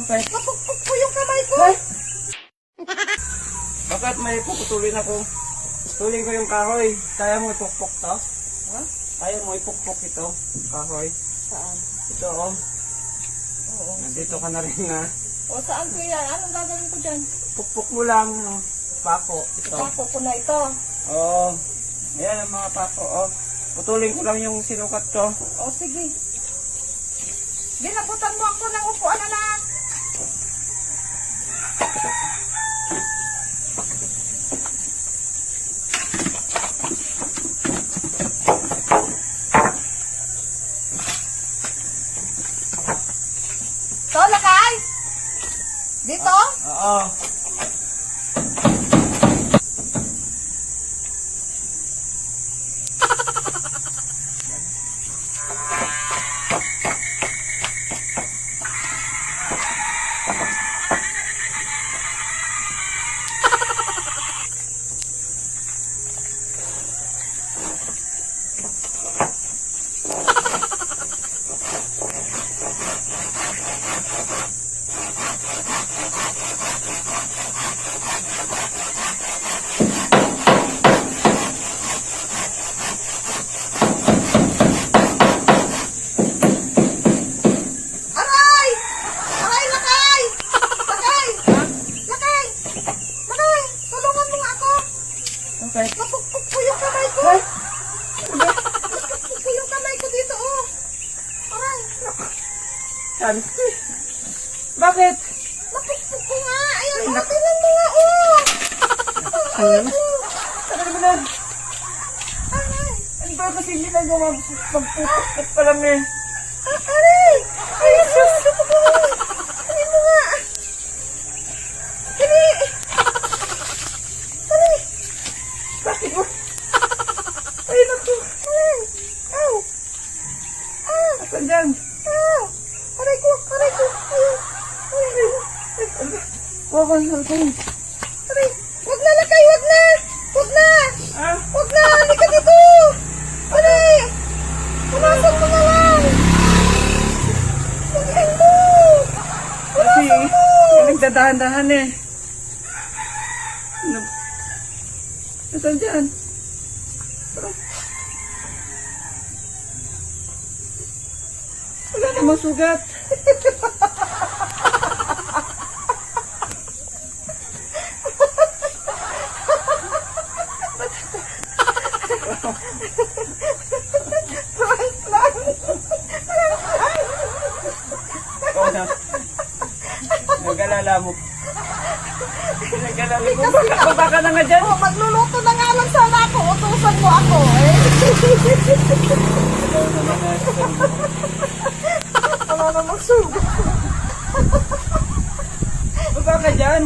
Okay. Napukpok po yung kamay ko. Ay! Bakit may puputulin ako? Putulin ko yung kahoy. Kaya mo ipukpok to? Ha? Kaya mo ipukpok ito, kahoy. Saan? Ito oh. Oo. Nandito ka na rin na. O saan ko yan? Anong gagawin ko dyan? Pukpok mo lang. No? Pako. Ito. Pako ko na ito. Oo. Ayan ang mga pako. Oh. Putulin ko lang yung sinukat ko. O sige. Binabutan mo ako ng upuan na lang. To, lakay! Dito? Oo. Aray! Aray, lakay! Lakay! Lakay! Lakay! Tulungan mo nga ako! Okay. Napukpok po yung kamay ko! Napukpok po yung kamay ko dito, oh! Aray! Yan. Bakit? Napukpok ko nga! Ayan, oh! Tingnan mo nga, oh! Ano na? Ano naman na? Aray! Ano ba kasi hindi na magpupukpok pa lang eh. Aray! Ay, sus! Dali mo nga! Dali! Dali! Bakit mo? Ay, naku. Aray! Ow! Ah! Asan dyan? Ah! Aray ko! Aray ko! Ayun! Aray! Huwag ko yung cellphone. Aray! Wag na, lakay! Wag na! Wag na! Ah? Wag na! Halika dito! Aray! Punasan mo na lang! Huwag mo! Kasi nagdadahan-dahan eh. Ano? Asan dyan? Wala namang sugat. Oo na. Nag-alala mo. Nag-alala mo. Baka na nga dyan. Oh, magluluto na nga lang sana ako. Utusan mo ako, eh. Wala namang sugat. Baka ka dyan.